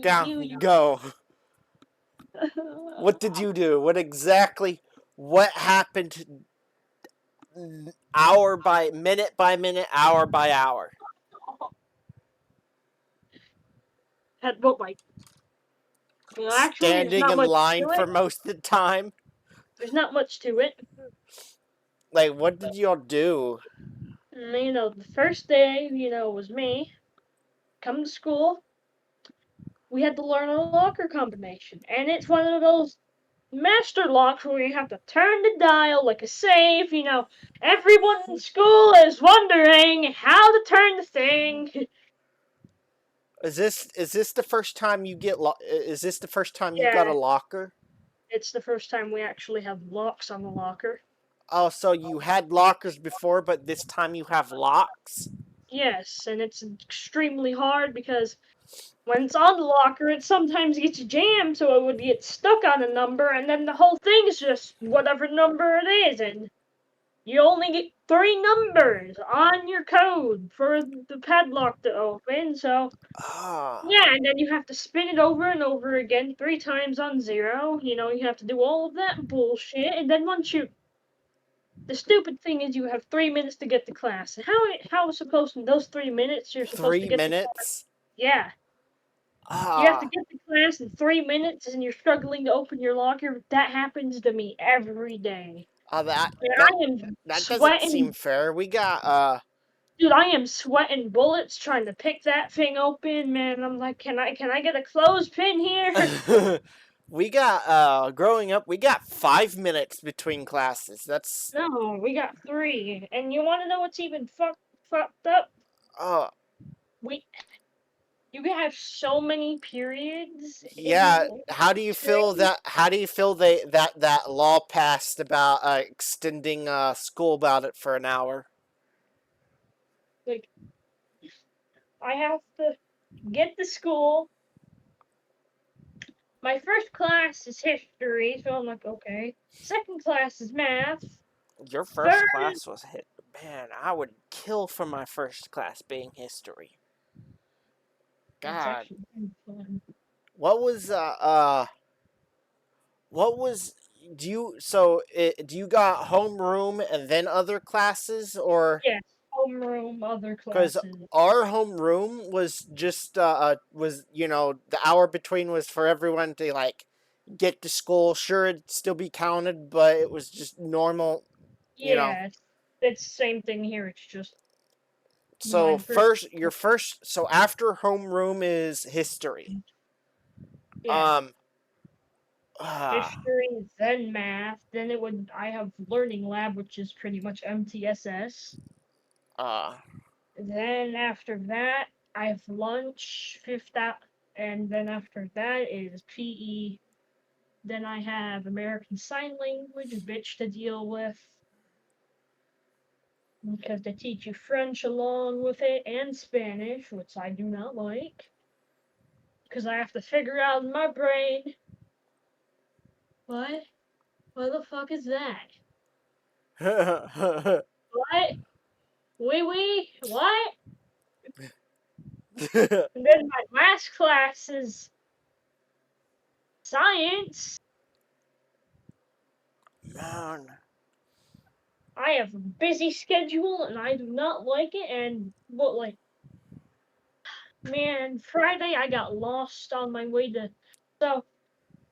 down, go. What did you do? What happened hour by minute, hour by hour? Had what, like, actually, there's Standing not in much line to for it. most of the time? There's not much to it. Like, what did y'all do? The first day, was me. Come to school. We had to learn a locker combination. And it's one of those master locks where you have to turn the dial like a safe. Everyone in school is wondering how to turn the thing. Is this the first time you get is this the first time you got a Yeah, locker? it's the first time we actually have locks on the locker. Oh, so you had lockers before, but this time you have locks? Yes, and it's extremely hard because when it's on the locker, it sometimes gets jammed, so it would get stuck on a number, and then the whole thing is just whatever number it is, and you only get 3 numbers on your code for the padlock to open, so Ah. yeah, and then you have to spin it over and over again 3 times on 0. You have to do all of that bullshit, and then the stupid thing is you have 3 minutes to get to class. And how is supposed in those 3 minutes you're supposed to Three get to class? minutes? Yeah. You have to Ah. get to class in 3 minutes and you're struggling to open your locker. That happens to me every day. Oh, And that I am that doesn't seem sweating. fair. We got Dude, I am sweating bullets trying to pick that thing open, man. I'm like, can I get a clothespin here? we got growing up, we got 5 minutes between classes. That's No, we got 3. And you want to know what's even fucked up? uh We You have so many periods yeah. in How do you feel history. that? How do you feel that law passed about extending school about it for an hour? Like, I have to get to school. My first class is history, so I'm like, okay. Second class is math. Your first Third, class was hit. Man, I would kill for my first class being history. it's God, actually kind of fun. what was what was do you so do you got homeroom and then other classes, or Yes, homeroom, other because classes. our homeroom was just was the hour between was for everyone to like get to school. Sure, it'd still be counted, but it was just normal, you know. Yeah, it's the same thing here. It's just So my first. first, your first, so after homeroom is history. Yeah, Um, ah, history, then math. Then I have learning lab, which is pretty much MTSS. uh, Then after that, I have lunch, fifth out, and then after that is PE. Then I have American Sign Language, bitch to deal with, because they teach you French along with it and Spanish, which I do not like, because I have to figure out in my brain, what? What the fuck is that? What? Oui, what? And then my last class is science. man. I have a busy schedule and I do not like it. And man, Friday I got lost on my way to. So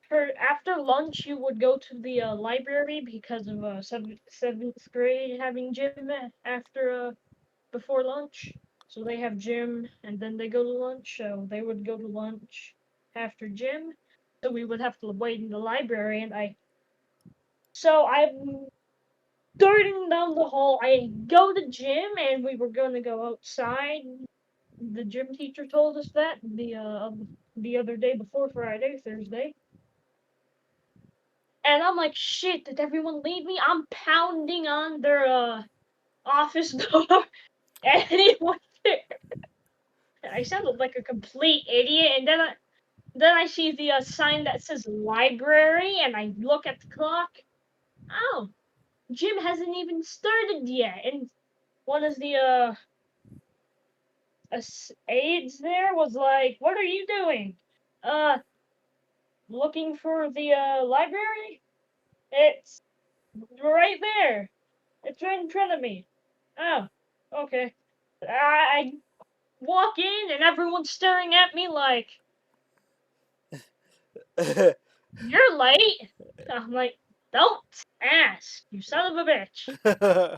for after lunch, you would go to the library because of seventh grade having gym after before lunch. So they have gym and then they go to lunch. So they would go to lunch after gym. So we would have to wait in the library, and I'm darting down the hall. I go to gym, and we were gonna go outside. The gym teacher told us that the other day before Friday, Thursday. And I'm like, shit, did everyone leave me? I'm pounding on their office door. Anyone there? I sounded like a complete idiot. And then I see the sign that says library, and I look at the clock. Oh, gym hasn't even started yet. And one of the aides there was like, "What are you doing?" Uh, looking for the library? It's right there. It's right in front of me. Oh, okay. I walk in and everyone's staring at me like, you're late? I'm like, don't ask, you son of a bitch.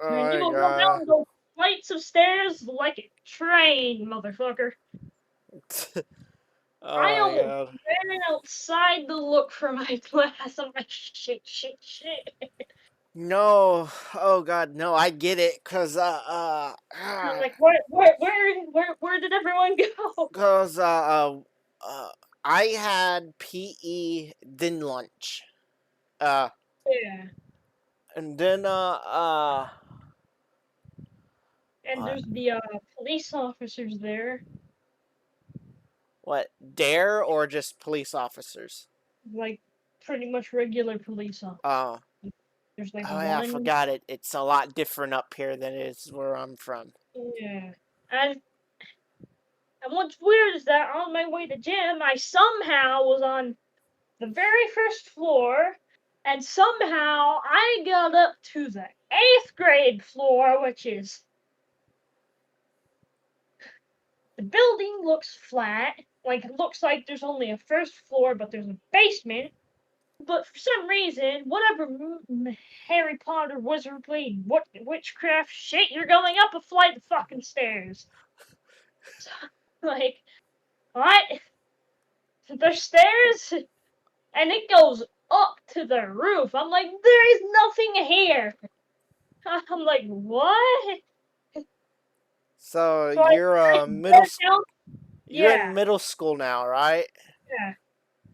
Oh And you my will go god. down those flights of stairs like a train, motherfucker. Oh I my almost god. ran outside to look for my class. I'm like, shit. No. Oh god, no, I get it, I'm like, where did everyone go? cause uh I had PE then lunch. Uh Yeah, and then and what there's the police officers there, what dare or just police officers? like pretty much regular police officers. Uh There's like oh yeah, I one, forgot it. It's a lot different up here than it is where I'm from. yeah. And and what's weird is that on my way to gym, I somehow was on the very first floor, and somehow I got up to the eighth grade floor, which is the building looks flat, like it looks like there's only a first floor, but there's a basement. But for some reason, whatever Harry Potter wizardry, what witchcraft shit, you're going up a flight of fucking stairs. So, like, what? There's stairs, and it goes up to the roof. I'm like, there is nothing here. I'm like, what? So So I walk down. you're in Yeah, middle school now, right? yeah.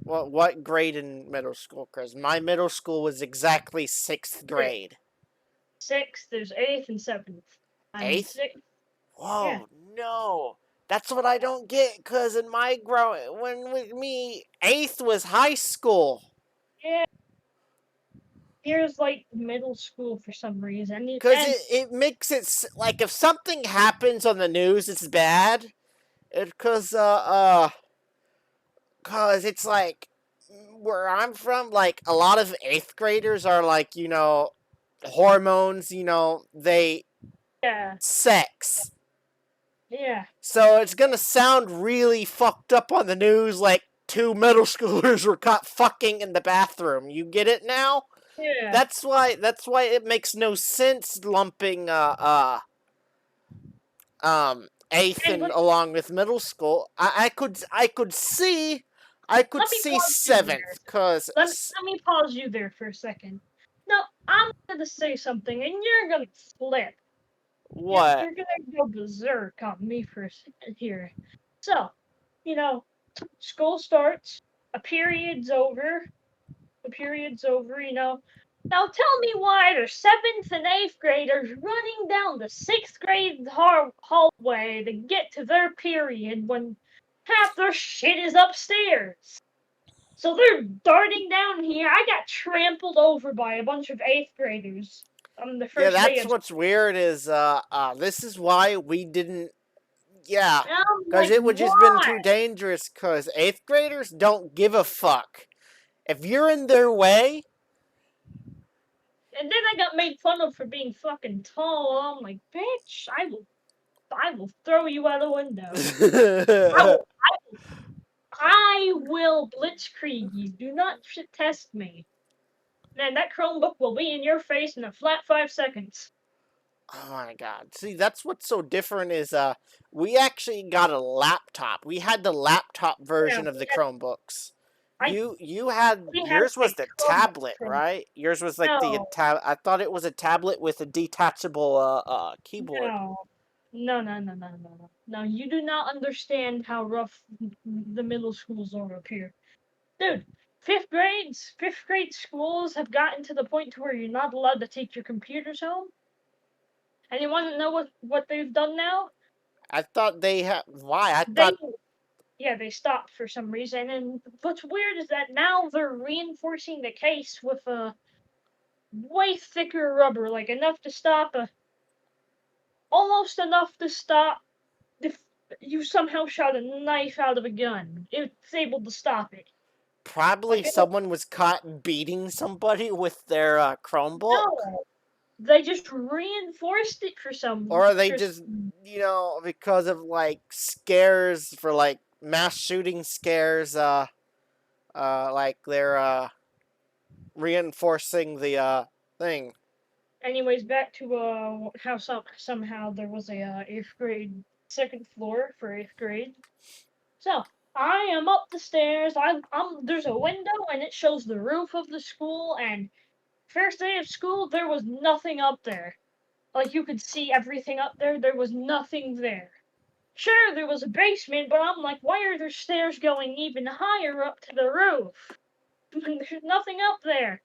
What grade in middle school? Cause my middle school was exactly sixth Three. grade. Sixth, there's eighth and seventh. I'm in Eighth? sixth. Yeah, Whoa, no. That's what I don't get. Cause in my when with me, eighth was high school. yeah. Here's like middle school for some reason. Cause And it makes it like if something happens on the news, it's bad. It, cause it's like where I'm from, like a lot of eighth graders are like hormones. They yeah, sex. yeah, So it's gonna sound really fucked up on the news, like two middle schoolers were caught fucking in the bathroom. You get it now? yeah. That's why it makes no sense lumping eighth And and along with middle school. I could let me see pause you there. seventh cause Let me pause you there for a second. Now I'm gonna say something, and you're gonna flip. what? You're gonna go berserk on me for a second here. So, you know, school starts, a period's over, Now tell me why the seventh and eighth graders running down the sixth grade hallway to get to their period when half their shit is upstairs. So they're darting down here. I got trampled over by a bunch of eighth graders on the Yeah, first day that's of what's weird is this is why we didn't. Yeah, and I'm because like, it would just been why? too dangerous. Because eighth graders don't give a fuck. If you're in their way, And then I got made fun of for being fucking tall. I'm like, bitch, I will throw you out a window. I will I will blitzkrieg you. Do not test me. Man, that Chromebook will be in your face in a flat 5 seconds. oh my god. See, that's what's so different is we actually got a laptop. We had the laptop Yeah, version of the Chromebooks. I You had we had yours a was the Chromebook tablet, from right? Yours was like the no, I thought it was a tablet with a detachable keyboard. no, no. You do not understand how rough the middle schools are up here, dude. Fifth grade schools have gotten to the point to where you're not allowed to take your computers home. And you want to know what they've done now? I thought they had why? I They thought Yeah, they stopped for some reason. And what's weird is that now they're reinforcing the case with a way thicker rubber, like enough to stop almost enough to stop the you somehow shot a knife out of a gun. It's able to stop it. Probably Like, I don't someone was caught beating somebody with their Chromebook, know. They just reinforced it or they for just, some. because of like scares for like mass shooting scares, like they're reinforcing the thing. Anyways, back to how somehow there was a 8th grade second floor for 8th grade. So I am up the stairs. There's a window and it shows the roof of the school. And first day of school, there was nothing up there. Like you could see everything up there. There was nothing there. Sure, there was a basement, but I'm like, why are there stairs going even higher up to the roof? There's nothing up there.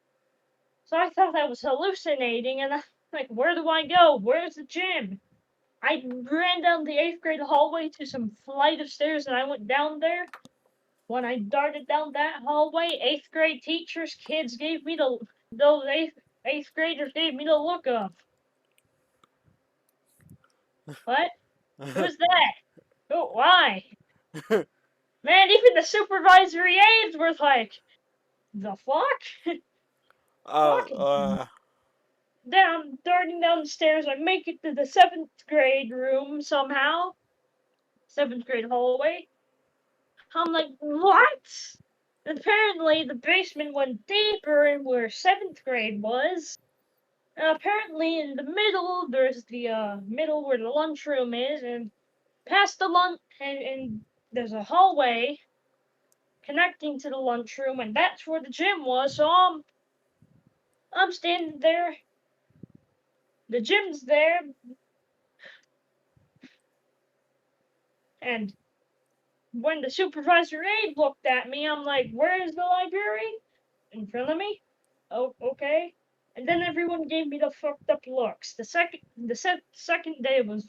So I thought I was hallucinating, and I'm like, where do I go? Where's the gym? I ran down the 8th grade hallway to some flight of stairs, and I went down there. When I darted down that hallway, 8th grade teachers, kids gave me those eighth graders gave me the look of, what? Who's that? Oh, why? Man, even the supervisory aides were like, the fuck? Oh, Fucking down, darting down the stairs. I make it to the 7th grade room somehow. 7th grade hallway. I'm like, what? Apparently, the basement went deeper in where 7th grade was. Apparently, in the middle, there's the middle where the lunchroom is, and past the lunch, and there's a hallway connecting to the lunchroom, and that's where the gym was. So I'm standing there. The gym's there, and when the supervisor aide looked at me, I'm like, "Where's the library?" In front of me. Oh, okay. And then everyone gave me the fucked up looks. The second day was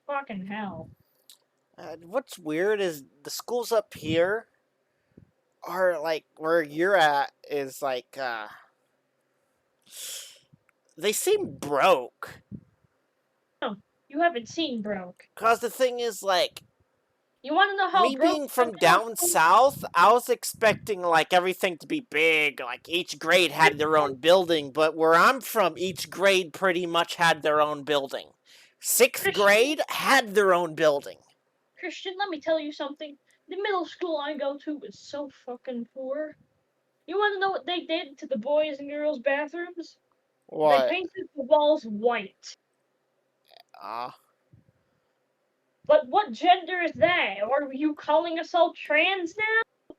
fucking hell. what's weird is the schools up here are like where you're at is like they seem broke. No, you haven't seen broke. Cause the thing is like You want to know how me broke being my from middle down school? south, I was expecting like everything to be big, like each grade had their Christian, own building, but where I'm from, each grade pretty much had their own building. Sixth Christian, grade had their own building. Christian. Let me tell you something. The middle school I go to was so fucking poor. You want to know what they did to the boys and girls' bathrooms? They What? painted the walls white. Uh, But what gender is that? Are you calling us all trans now?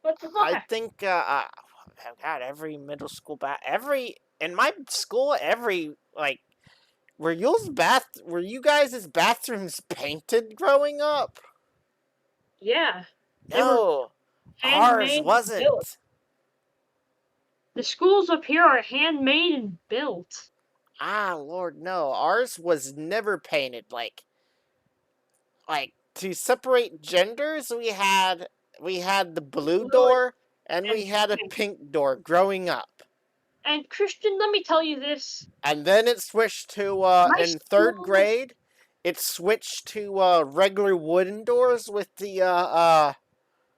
What the I fuck? think God, every middle school every in my school, every like were you guys' bathrooms painted growing up? Yeah, they were No, ours handmade and built. wasn't. The schools up here are handmade and built. Ah, Lord, no. Ours was never painted. Like to separate genders, we had the blue Lily door and and we had a pink. pink door growing up. And Christian, let me tell you this: And then it switched to my in third school grade, it switched to regular wooden doors with the uh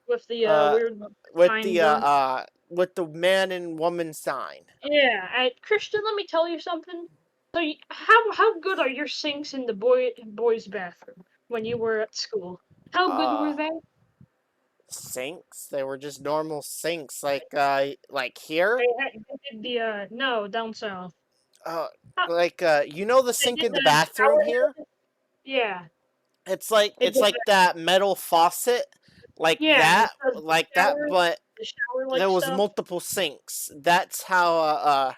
weird pine gun. with the man and woman sign. Yeah, and Christian, let me tell you something. So, how good are your sinks in the boys' bathroom when you were at school? How good Uh were they? Sinks. They were just normal sinks like here. They did the no down south. Uh Huh, the they sink did in the the bathroom shower here? head. Yeah, they It's did like that metal faucet yeah, and it says like that, but the shower like there was stuff. multiple sinks. That's how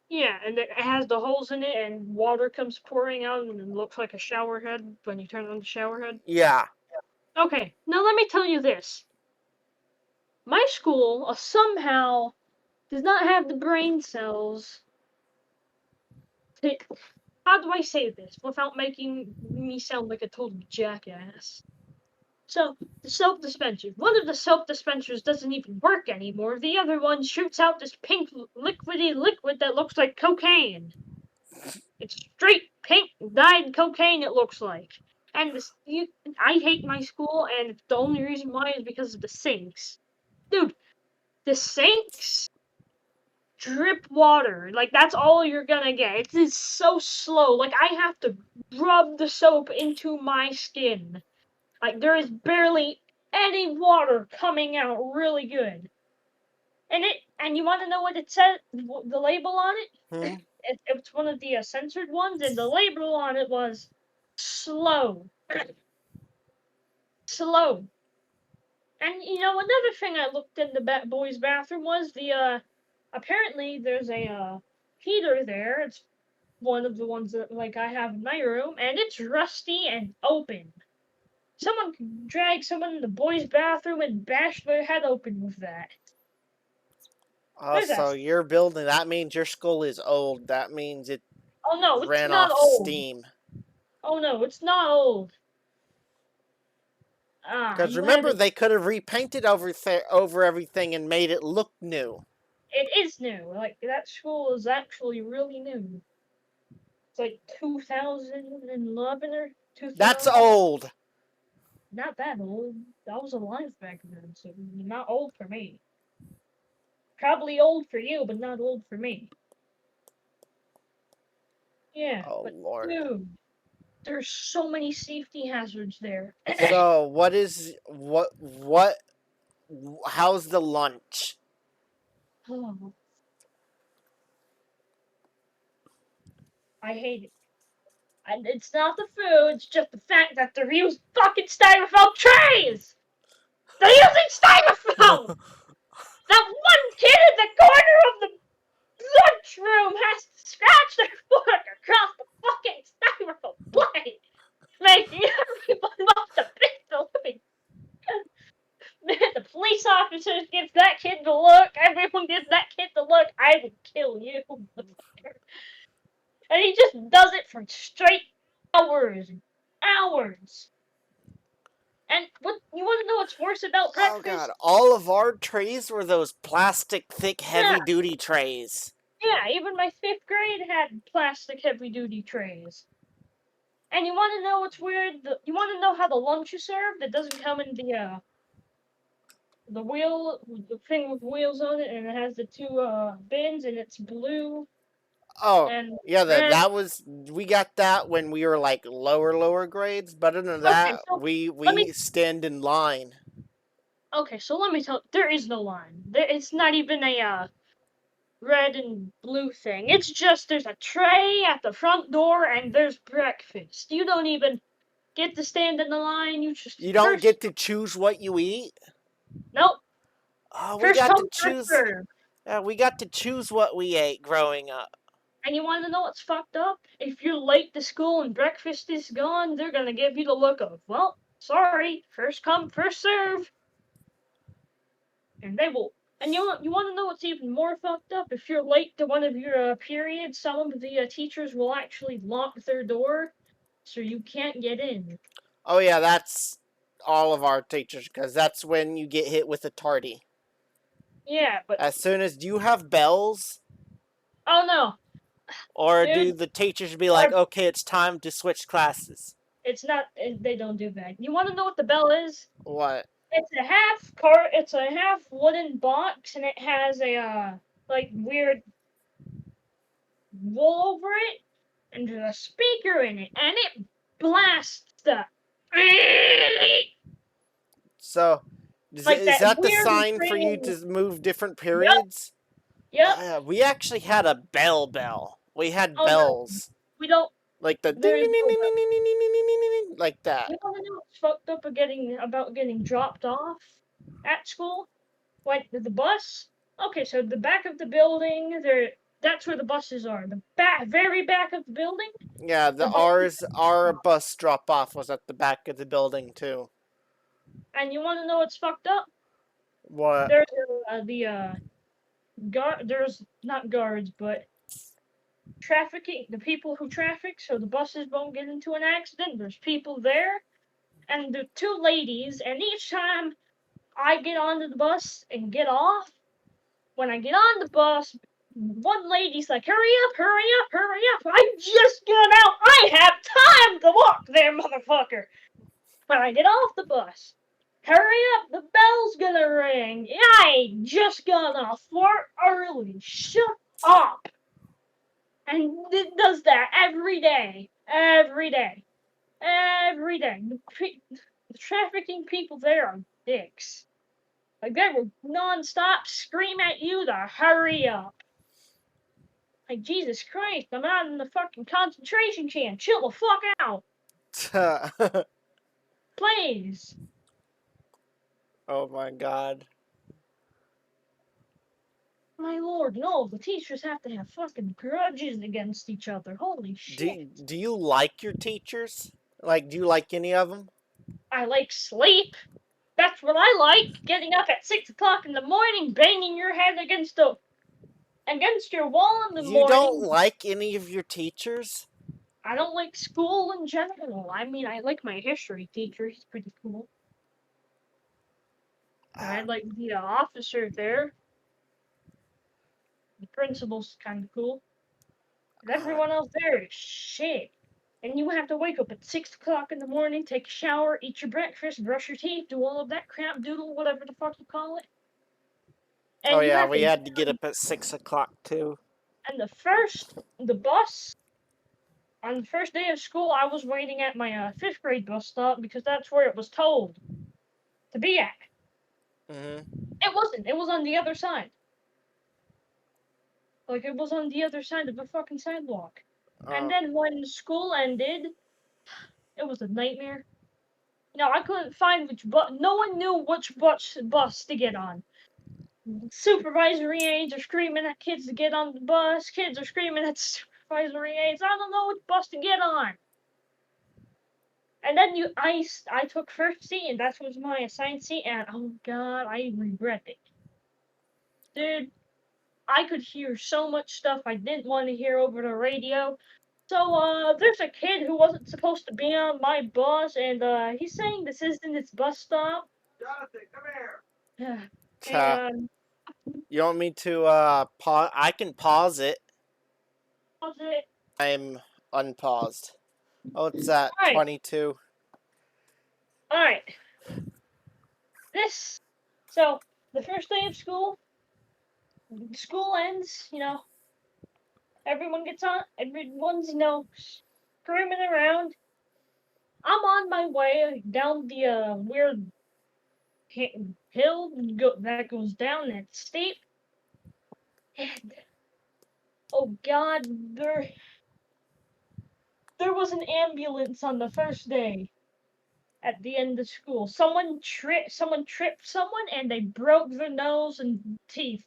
Yeah, and it has the holes in it, and water comes pouring out, and it looks like a shower head when you turn on the shower head. yeah. Okay, now let me tell you this: my school somehow does not have the brain cells to. How do I say this without making me sound like a total jackass? So, the soap dispenser. One of the soap dispensers doesn't even work anymore. The other one shoots out this pink liquidy liquid that looks like cocaine. It's straight pink dyed cocaine, it looks like. And I hate my school, and the only reason why is because of the sinks. Dude, the sinks drip water. Like, that's all you're gonna get. It is so slow. Like, I have to rub the soap into my skin. Like, there is barely any water coming out really good. And you want to know what it said, the label on it? Hmm? It's one of the censored ones, and the label on it was slow. Slow. And another thing I looked in the boys' bathroom was apparently there's a heater there. It's one of the ones that like I have in my room, and it's rusty and open. Someone could drag someone in the boys' bathroom and bash their head open with that. Oh, There's a so your building, that means your school is old. That means it Oh no, it's ran not off old. steam. Oh no, it's not old. Because You remember, haven't. they could have repainted over everything and made it look new. It is new. Like that school is actually really new. It's like 2011 or That's 2000. old. Not that old. I was alive back then, so not old for me. Probably old for you, but not old for me. Yeah, Oh, but Lord. dude, there's so many safety hazards there. So, how's the lunch? Oh, I hate it. And it's not the food, it's just the fact that they're using fucking styrofoam trays! They're using styrofoam! That one kid in the corner of the lunchroom has to scratch their fork across the fucking styrofoam plate, making everyone must have been the living. The police officers give that kid the look, everyone gives that kid the look, I would kill you. And he just does it for straight hours and hours. And what you want to know what's worse about Oh, God. breakfast? All of our trays were those plastic, thick, Yeah, heavy duty trays. yeah. Even my fifth grade had plastic heavy duty trays. And you want to know what's weird? You want to know how the lunch is served? It doesn't come in the thing with wheels on it, and it has the two bins, and it's blue Oh, and yeah, red. we got that when we were like lower grades, but other than Okay, that, so let we me. stand in line. Okay, so let me tell. There is no line. It's not even a red and blue thing. It's just there's a tray at the front door, and there's breakfast. You don't even get to stand in the line. You just You don't first. get to choose what you eat. Nope. Oh, First come, first serve. we got to choose what we ate growing up. And you want to know what's fucked up? If you're late to school and breakfast is gone, they're gonna give you the look of, well, sorry, first come, first serve. And they will. And you want to know what's even more fucked up? If you're late to one of your periods, some of the teachers will actually lock their door so you can't get in. Oh yeah, that's all of our teachers because that's when you get hit with a tardy. Yeah, but As soon as do you have bells, oh no, or do dude, the teachers be like, our okay, it's time to switch classes? it's not. They don't do that. You want to know what the bell is? What? It's a half wooden box, and it has a like weird wool over it, and there's a speaker in it, and it blasts the So, like is that that the weird sign for you ring. to move different Yep, periods? yep. We actually had a bell. We had Oh no, bells. we don't. Like the ding There is ding ding no ding bell. ding ding ding ding ding ding ding, like that. You want to know what's fucked up about getting dropped off at school? Like the bus? Okay, so the back of the building, that's where the buses are. The very back of the building, Yeah, the the buses. our bus drop off was at the back of the building too. And you want to know what's fucked up? What? There's guard. There's not guards, but trafficking. The people who traffic, so the buses won't get into an accident. There's people there, and the two ladies. And each time I get onto the bus and get off, when I get on the bus, one lady's like, hurry up, hurry up, hurry up. I just got out. I have time to walk there, motherfucker. When I get off the bus, hurry up, the bell's gonna ring. I just got off work early. Shut up. And it does that every day. Every day. Every day. The trafficking people there are dicks. Like, they will non-stop scream at you to hurry up. Like, Jesus Christ, I'm out in the fucking concentration camp. Chill the fuck out. Please. Oh my god. My lord, no, the teachers have to have fucking grudges against each other. Holy shit. Do you like your teachers? Like, do you like any of them? I like sleep. That's what I like. Getting up at 6 o'clock in the morning, banging your head against your wall in the You don't morning. like any of your teachers? I don't like school in general. I mean, I like my history teacher. He's pretty cool. And I like the officer there. The principal's kind of cool. And Uh, everyone else there is shit. And you have to wake up at 6 o'clock in the morning, take a shower, eat your breakfast, brush your teeth, do all of that crap doodle, whatever the fuck you call it. oh And you yeah, have to we get had to get up at 6 o'clock too. on the bus. On the first day of school, I was waiting at my fifth grade bus stop because that's where it was told to be at. Hmm. It wasn't. It was on the other side. Like, it was on the other side of the fucking sidewalk. And Uh, then when school ended, it was a nightmare. No, I couldn't find which bus. No one knew which bus to get on. Supervisory aides are screaming at kids to get on the bus. Kids are screaming at supervisory aides. I don't know which bus to get on. And then I took first seat, and that was my assigned seat. And oh god, I regret it, dude. I could hear so much stuff I didn't want to hear over the radio. So there's a kid who wasn't supposed to be on my bus, and he's saying this isn't his bus stop. Jonathan, come here. And you want me to pause? I can pause it. was it? I'm unpaused. Oh, it's at All right, 22. all right. This. So the first day of school, school ends. Everyone gets on. Everyone's screaming around. I'm on my way down the weird hill that goes down that steep. And oh god, there was an ambulance on the first day at the end of school. Someone tripped someone and they broke their nose and teeth.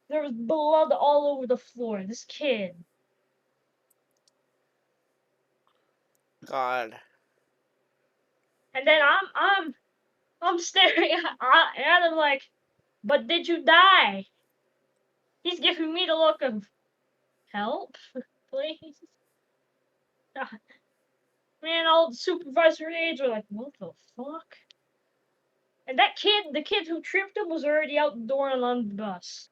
There was blood all over the floor. This kid. God. And then I'm staring at him like, but did you die? He's giving me the look of help, please. Man, all the supervisory aides were like, what the fuck? And the kid who tripped him was already out the door and on the bus.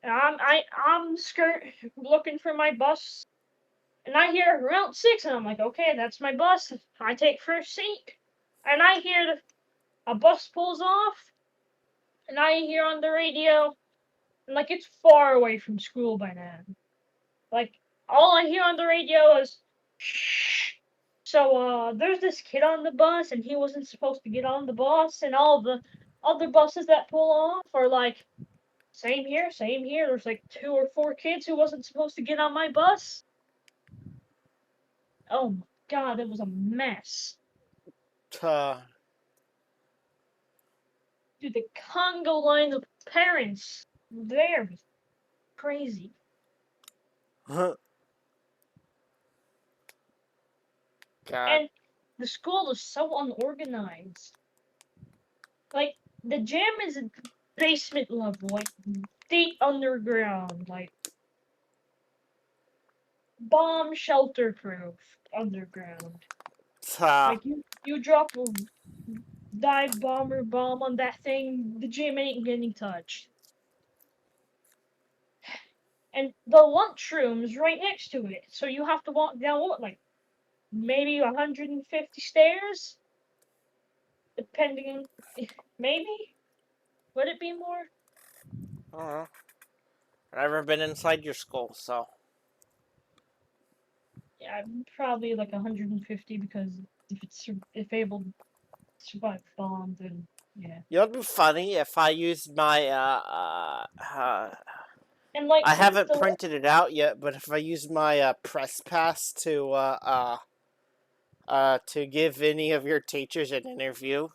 And I'm looking for my bus, and I hear Route 6, and I'm like, okay, that's my bus. I take first seat, and I hear a bus pulls off, and I hear on the radio, and like it's far away from school by now. Like all I hear on the radio is shh. So there's this kid on the bus, and he wasn't supposed to get on the bus, and all the other buses that pull off are like, same here, same here. There's like 2 or 4 kids who wasn't supposed to get on my bus. Oh my god, it was a mess. Uh, Dude, the Congo line of parents there was crazy. God. And the school is so unorganized. Like, the gym is at basement level, like deep underground, like bomb shelter proof underground. Uh, Like you drop a dive bomber bomb on that thing, the gym ain't getting touched. and the lunchroom's right next to it. So you have to walk down what, like maybe 150 stairs, depending. Maybe would it be more? I don't know. I've never been inside your school, so Yeah, probably like 150 because if able to survive bomb, then yeah. you know it'd be funny if I used my And like I haven't the printed it out yet, but if I use my press pass to give any of your teachers an interview,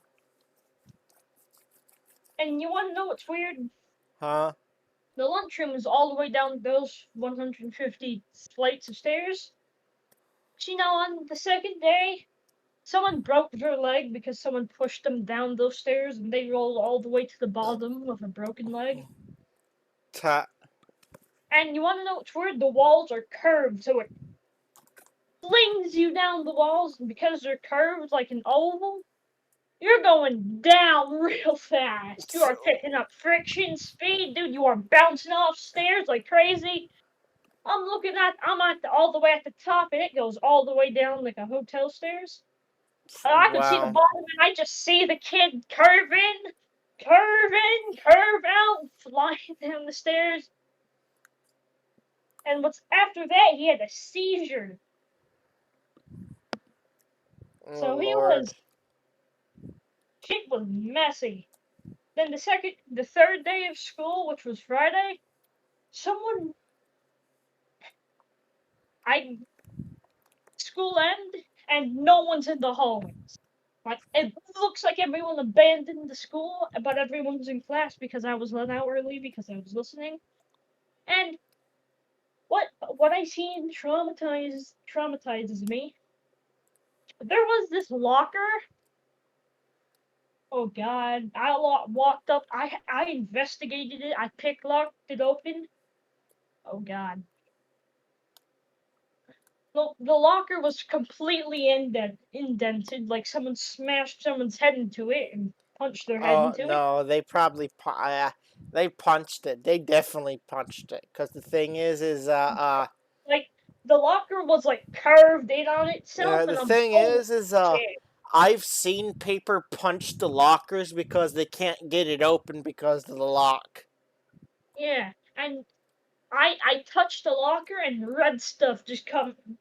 and you want to know what's weird? huh? The lunchroom is all the way down those 150 flights of stairs. But you know, on the second day, someone broke their leg because someone pushed them down those stairs and they rolled all the way to the bottom with a broken leg. Ta- And you want to know what's weird? The walls are curved, so it flings you down the walls, and because they're curved like an oval, you're going down real fast. You are picking up friction speed, dude. You are bouncing off stairs like crazy. I'm all the way at the top, and it goes all the way down like a hotel stairs. I could see the wow. bottom, and I just see the kid curve out, flying down the stairs. And what's after that? He had a seizure. Oh So he Lord. was shit was messy. Then the third day of school, which was Friday, someone I school end and no one's in the hallways. Like it looks like everyone abandoned the school, but everyone's in class because I was let out early because I was listening. And what I seen traumatizes me. There was this locker. Oh God! Walked up. I investigated it. I picklocked it open. Oh God! The locker was completely indented, like someone smashed someone's head into it and punched their head Oh into it. no, they punched it. They definitely punched it. Cause the thing Like the locker was like curved in on itself, the and I'm like, thing oh is shit, I've seen paper punch the lockers because they can't get it open because of the lock. yeah. And I touched the locker, and red stuff just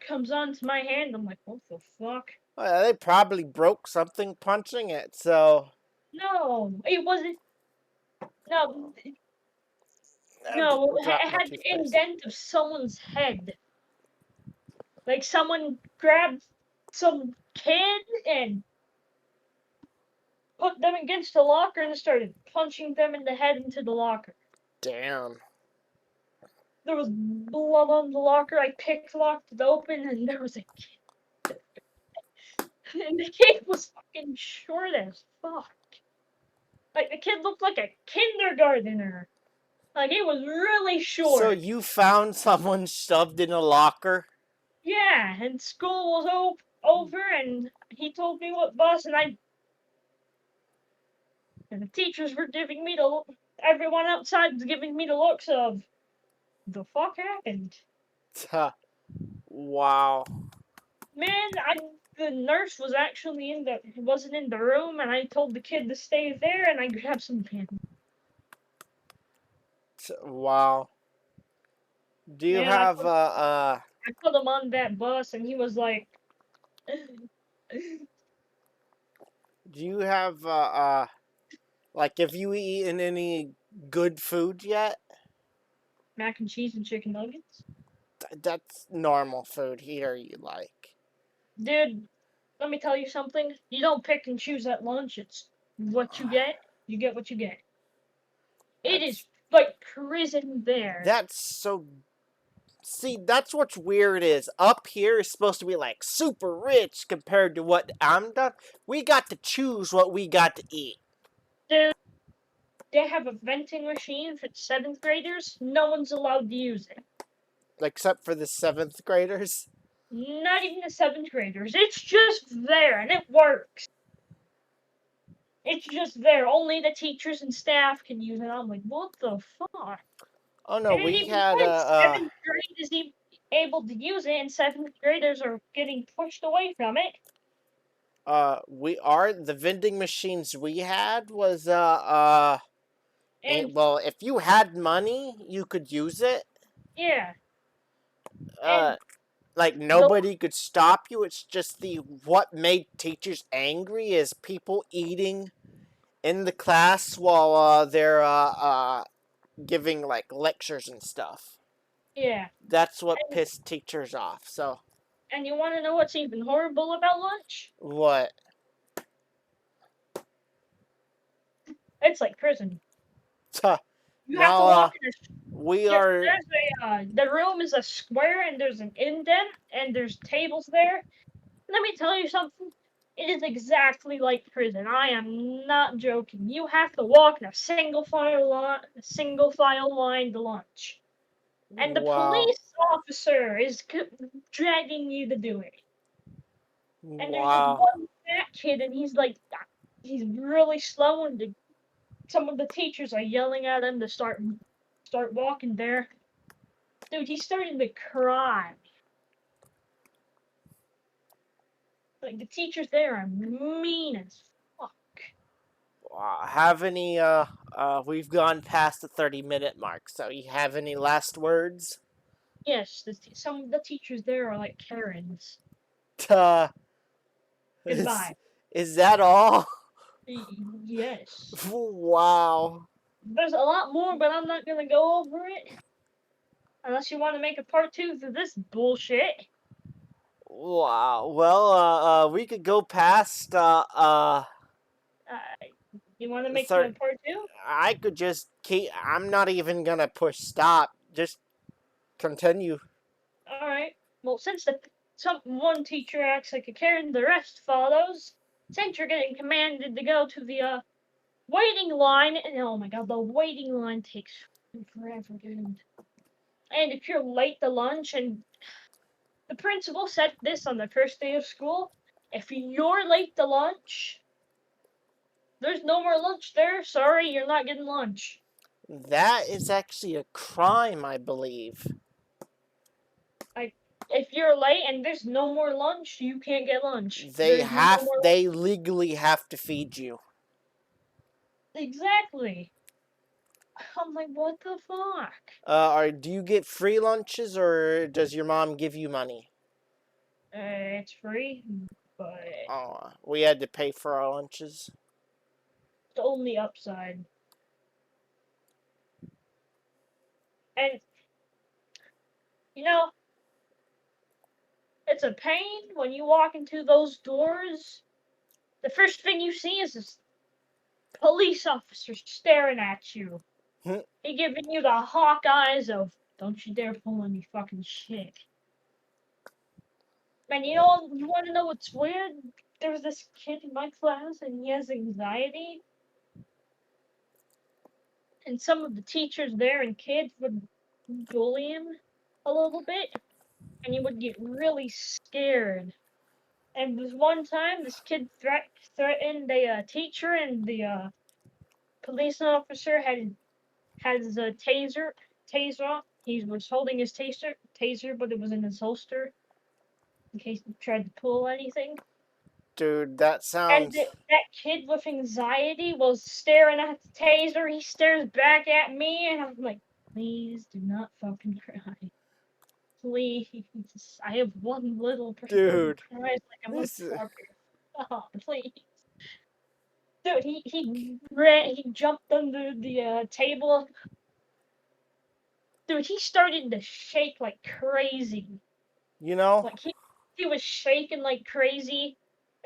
comes onto my hand. I'm like, what the fuck? Well, they probably broke something punching it. So No, it wasn't. No, no, it drop my had the toothpaste. indent of someone's head. Like someone grabbed some kid and put them against the locker and started punching them in the head into the locker. Damn. There was blood on the locker. I picklocked it open, and there was a kid. And the kid was fucking short as fuck. Like the kid looked like a kindergartner. Like he was really So short. you found someone shoved in a locker? Yeah, and school was over, and he told me what bus, and the teachers were giving me everyone outside was giving me the looks of the fuck happened. Wow. Man, the nurse was actually wasn't in the room, and I told the kid to stay there, and I grabbed some candy. Wow. Do you Man, have I put him on that bus, and he was like, do you have like have you eaten any good food yet? mac and cheese and chicken nuggets. That's normal food here you like. Dude, let me tell you something. You don't pick and choose at lunch. It's what you get. You get what you get. It is That's like prison there. that's so see, that's what's weird is up here is supposed to be like super rich compared to what I'm done. We got to choose what we got to eat. Dude, they have a venting machine for seventh graders. No one's allowed to use it. Except for the seventh graders. Not even the seventh graders. It's just there and it works. It's just there. Only the teachers and staff can use it. I'm like, what the fuck? Oh no, It didn't we even had quit. Seventh grade is even able to use it, and seventh graders are getting pushed away from it. we are the vending machines we had was And well, if you had money, you could use it. yeah, Uh, and like the nobody could stop you. It's just the what made teachers angry is people eating in the class while they're giving like lectures and stuff. yeah, That's what and pissed teachers off. So you want to know what's even horrible about lunch? what? It's like prison. You have Now to walk in a we yes. are There's the room is a square, and there's an indent, and there's tables there. Let me tell you something. It is exactly like prison. I am not joking. You have to walk in a single file line to lunch, and the wow, police officer is dragging you to do it. And there's this wow, one fat kid, and he's really slow, and some of the teachers are yelling at him to start walking there. Dude, he's starting to cry. Like the teachers there are mean as fuck. wow. Have any we've gone past the 30-minute mark. So you have any last words? Yes, some of the teachers there are like Karens. Uh, is Goodbye. is that all? Yes. Wow. There's a lot more, but I'm not gonna go over it unless you want to make a part two to this bullshit. Wow. Well, we could go past Uh, you want to the make third. a part two? I could just keep. I'm not even gonna push stop. Just continue. All right. Well, since one teacher acts like a Karen, the rest follows. Since you're getting commanded to go to the waiting line, and oh my god, the waiting line takes forever, dude. And if you're late to lunch, and the principal said this on the first day of school, if you're late to lunch, there's no more lunch there. Sorry, you're not getting lunch. That is actually a crime, I believe. Like, if you're late and there's no more lunch, you can't get lunch. There's no more They legally have to feed you. exactly. I'm like, what the fuck? Or do you get free lunches or does your mom give you money? It's free, but Oh, we had to pay for our lunches. the only upside. And you know, it's a pain when you walk into those doors. The first thing you see is this police officer staring at you. Hmm, He giving you the hawk eyes of "Don't you dare pull any fucking shit." Man, you want to know what's weird? There was this kid in my class, and he has anxiety, and some of the teachers there and kids would bully him a little bit, and he would get really scared. And this one time, this kid threatened a teacher, and the police officer had his taser. He was holding his taser, but it was in his holster in case he tried to pull anything. dude, that And sounds. that kid with anxiety was staring at the taser. He stares back at me, and I'm like, please do not fucking cry. Please. I have one little brother who Dude, cries like a this is. motherfucker. Oh, please. Dude, he jumped under the table. Dude, he started to shake like crazy. You know, Like he was shaking like crazy.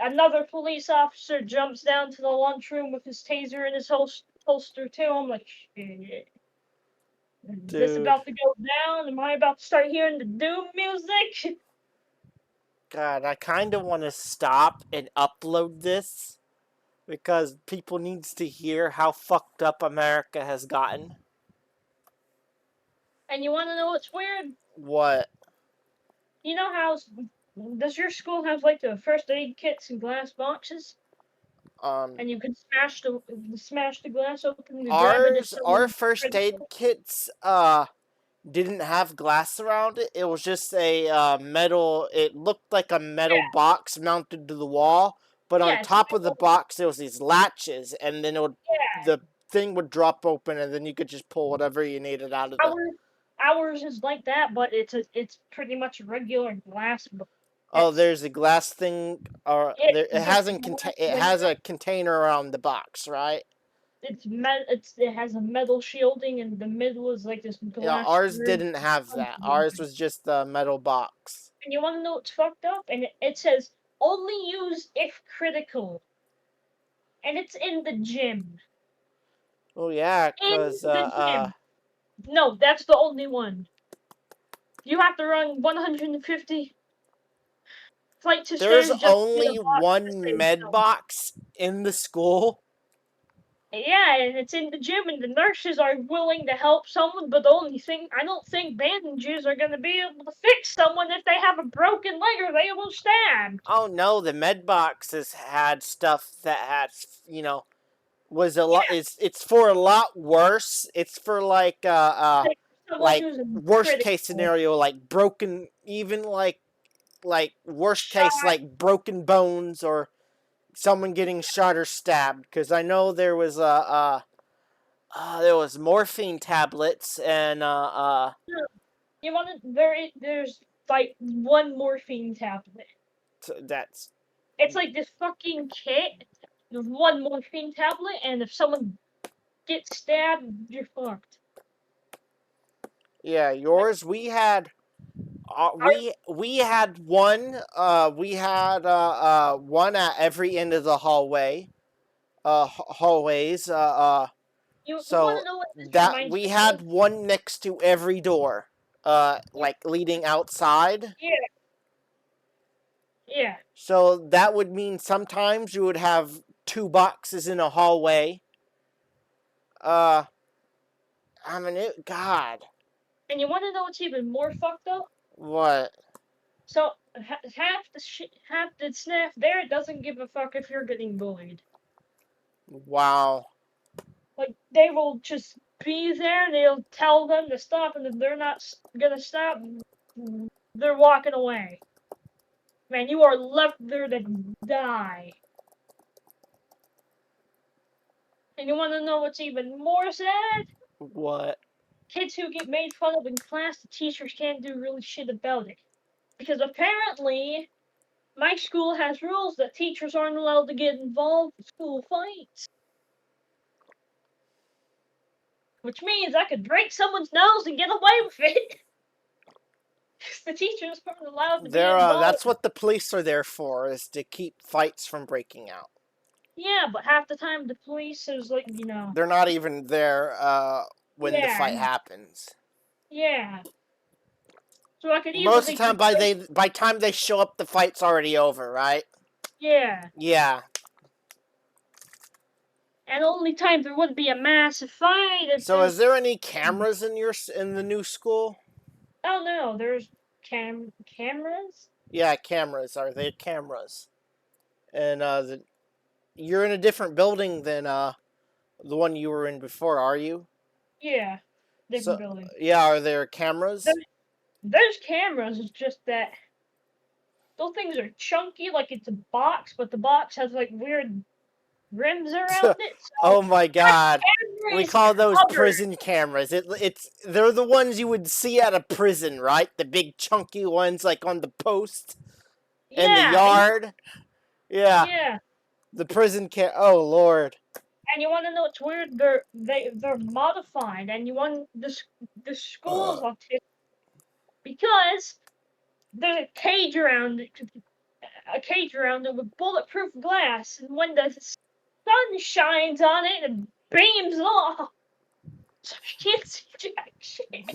Another police officer jumps down to the lunchroom with his taser in his holster too. I'm like, shit. Is this dude. about to go down? Am I about to start hearing the doom music? God, I kind of want to stop and upload this because people needs to hear how fucked up America has gotten. And you want to know what's weird? What? You know how does your school have like the first aid kits and glass boxes? Um, and you could smash the glass open and grab it if our someone first aid critical. kits didn't have glass around it. It was just a metal. It looked like a metal Yeah, box mounted to the wall, but on yeah, it's top of the metal. box there was these latches, and then Yeah, the thing would drop open, and then you could just pull whatever you needed out of the. our ours is like that, but it's pretty much a regular glass. But Oh, it's there's a glass thing, or it there it there's hasn't a glass it has window. a container around the box, right? It has a metal shielding, and the middle is like this Yeah, glass ours strip. didn't have that. Ours was just the metal box. And you want to know what's fucked up? And it says only use if critical, and it's in the gym. Oh yeah, In cause the gym. No, that's the only one. You have to run 150 flights of there's stairs just to get a only box to one save med someone. box in the school. Yeah, and it's in the gym, and the nurses are willing to help someone, but the only thing, I don't think bandages are gonna be able to fix someone if they have a broken leg or they were stabbed. Oh no, the med boxes had stuff that had, was a lot. Yeah, It's for a lot worse. It's for like someone like who's in worst case critical scenario, like broken, even like worst case, shot. like broken bones or someone getting shot or stabbed. Because I know there was morphine tablets and You want to? There's like one morphine tablet. that's It's like this fucking kit. There's one morphine tablet, and if someone gets stabbed, you're fucked. yeah. Like Yours our we had one one at every end of the hallway hallways you want to so know what this that reminds we me had of? one next to every door Yeah, like leading outside, yeah, yeah. so that would mean sometimes you would have two boxes in a hallway. uh I mean god. And you want to know what's even more fucked up? What? So half the staff there doesn't give a fuck if you're getting bullied. Wow. Like they will just be there. They'll tell them to stop, and if they're not gonna stop, they're walking away. Man, you are left there to die. And you want to know what's even more sad? What? Kids who get made fun of in class, the teachers can't do really shit about it. Because apparently, my school has rules that teachers aren't allowed to get involved in school fights. Which means I could break someone's nose and get away with it. Because the teachers aren't allowed to be They're involved. that's what the police are there for, is to keep fights from breaking out. Yeah, but half the time the police is like, They're not even there when the yeah, fight happens. yeah. So I could Most of easily the time, just break, by time they show up, the fight's already over, right? yeah. Yeah. And only time there would be a massive fight if So, is this. there any cameras in the new school? Oh no, there's cameras. Yeah, cameras. Are there cameras? And you're in a different building than the one you were in before, are you? Yeah, So, different building. yeah, are there cameras? There, there's cameras. It's just that those things are chunky, like it's a box, but the box has like weird rims around it. So Oh my that god. camera We is call those covered. prison cameras. They're the ones you would see at a prison, right? The big chunky ones like on the post in the Yeah, yard. Yeah, yeah. the prison cam. Oh lord. And you want to know what's weird? They're modified, and you want the school's autistic because there's a cage around it with bulletproof glass, and when the sun shines on it, it beams off, so you can't see jack shit.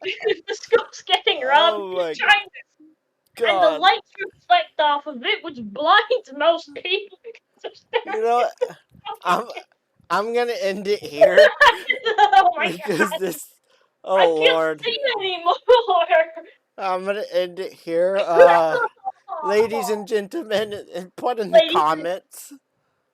The school's getting robbed, Oh you're my trying to, and the god. lights reflect off of it, which blinds most people because of You staring know at what? the fucking I'm I'm gonna end it here Oh my because god. this. I Oh can't lord. see anymore. I'm gonna end it here. Ladies and gentlemen, put in the ladies, comments.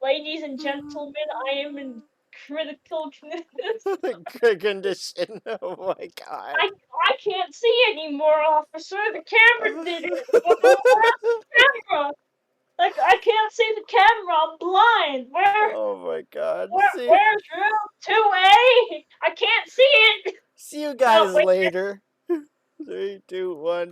ladies and gentlemen, I am in critical condition. Good condition. Oh my god. I can't see anymore, officer. The camera did it. Where's the camera? Like I can't see the camera. I'm blind. Oh my god. See, Where's room 2A? I can't see it. see you Oh guys wait. later. 3, 2, 1.